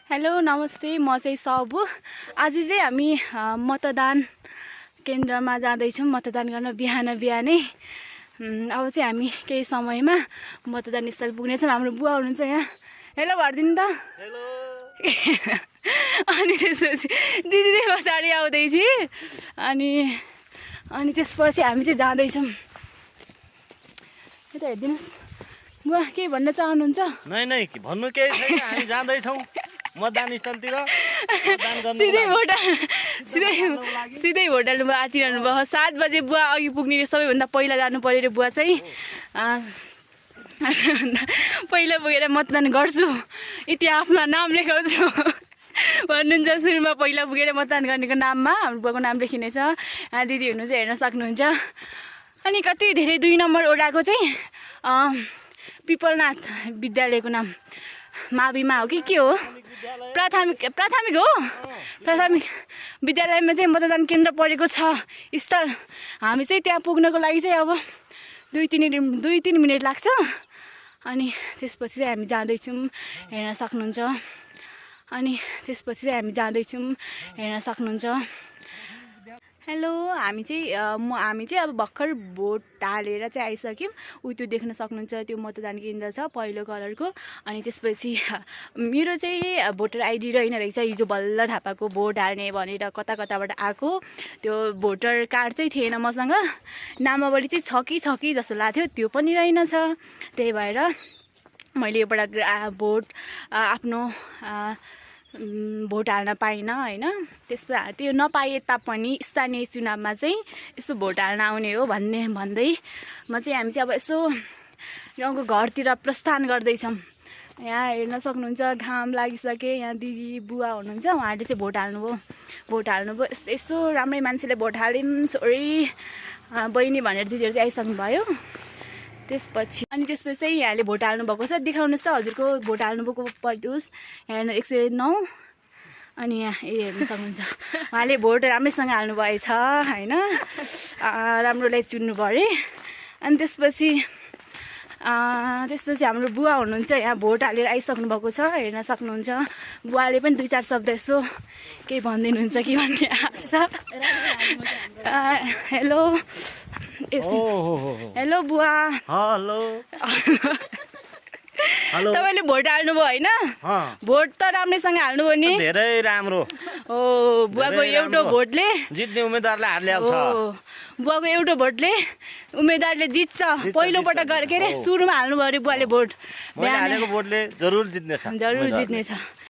Hello नमस्ते, म चाहिँ सबु। आज चाहिँ हामी मतदान केन्द्रमा जाँदैछौँ मतदान गर्न बिहानै। अब चाहिँ हामी केही समयमा मतदान स्थल पुग्नेछौँ। हाम्रो बुवा हुनुहुन्छ यहाँ। हेलो भनिदिनु त। हेलो। अनि त्यसपछि दिदी चाहिँ पछाडि आउँदैछ। अनि त्यसपछि हामी चाहिँ जाँदैछौँ। यता हेरिदिनुहोस् बुवा, केही भन्न चाहनुहुन्छ? नै भन्नु केही छैन, हामी जाँदैछौँ मतदान स्थलतिर। सिधै भोट हाल्नु भयो, आँटिरहनु भयो। 7 बजे बुवा अघि पुग्ने, सबैभन्दा पहिला जानु पऱ्यो रे बुवा चाहिँ। पहिला पुगेर मतदान गर्छु, इतिहासमा नाम लेखाउँछु भन्नुहुन्छ। सुरुमा पहिला पुगेर मतदान गर्नेको नाममा हाम्रो बुवाको नाम लेखिनेछ। दिदी हुनुहुन्छ, हेर्न सक्नुहुन्छ। अनि कति धेरै 2 नम्बर ओडाको चाहिँ पिपलनाथ विद्यालयको नाम माविमा हो कि के हो, प्राथमिक हो। प्राथमिक विद्यालयमा चाहिँ मतदान केन्द्र परेको छ स्थल। हामी चाहिँ त्यहाँ पुग्नको लागि चाहिँ अब 2-3 मिनट लाग्छ। अनि त्यसपछि चाहिँ हामी जाँदैछौँ, हेर्न सक्नुहुन्छ। हेलो, हामी चाहिँ अब भर्खर भोट हालेर चाहिँ आइसक्यौँ। त्यो देख्न सक्नुहुन्छ, त्यो मतदान केन्द्र छ पहिलो कलरको। अनि त्यसपछि मेरो चाहिँ भोटर आइडी रहेन रहेछ। हिजो बल्ल थाहा पाएको भोट हाल्ने भनेर कताबाट आएको। त्यो भोटर कार्ड चाहिँ थिएन मसँग। नामावली चाहिँ छ कि जस्तो लाग्थ्यो, त्यो पनि रहेनछ। त्यही भएर मैले योबाट आफ्नो भोट हाल्न पाइनँ होइन। त्यो नपाए तापनि स्थानीय चुनावमा चाहिँ यसो भोट हाल्न आउने हो भन्दै हामी चाहिँ अब यसो गाउँको घरतिर प्रस्थान गर्दैछौँ। यहाँ हेर्न सक्नुहुन्छ, घाम लागिसके। यहाँ दिदी बुवा हुनुहुन्छ, उहाँहरूले चाहिँ भोट हाल्नुभयो। यसो राम्रै मान्छेले भोट हालिन् छोरी बहिनी भनेर दिदीहरू चाहिँ आइसक्नुभयो। त्यसपछि चाहिँ यहाँले भोट हाल्नुभएको छ, देखाउनुहोस् त हजुरको भोट हाल्नुभएको पर्दियोस्। हेर्नु 109। अनि यहाँ हेर्नु सक्नुहुन्छ, उहाँले भोट राम्रैसँग हाल्नुभएछ होइन, राम्रोलाई चुन्नु पऱ्यो। अनि त्यसपछि हाम्रो बुवा हुनुहुन्छ, यहाँ भोट हालेर आइसक्नु भएको छ, हेर्न सक्नुहुन्छ। बुवाले पनि 2-4 शब्द यसो केही भनिदिनुहुन्छ कि भन्ने आशा। हेलो बुवा। तपाईँले भोट हाल्नुभयो होइन? भोट त राम्रैसँग हाल्नुभयो नि? धेरै राम्रो हो। बुवाको एउटा भोटले जित्ने उम्मेदवारलाई हाल्ल्याएको छ। बुवाको एउटा भोटले उम्मेदवारले जित्छ। पहिलोपटक के अरे सुरुमा हाल्नुभयो अरे बुवाले भोट। मैले हालेको भोटले जरुर जित्नेछ।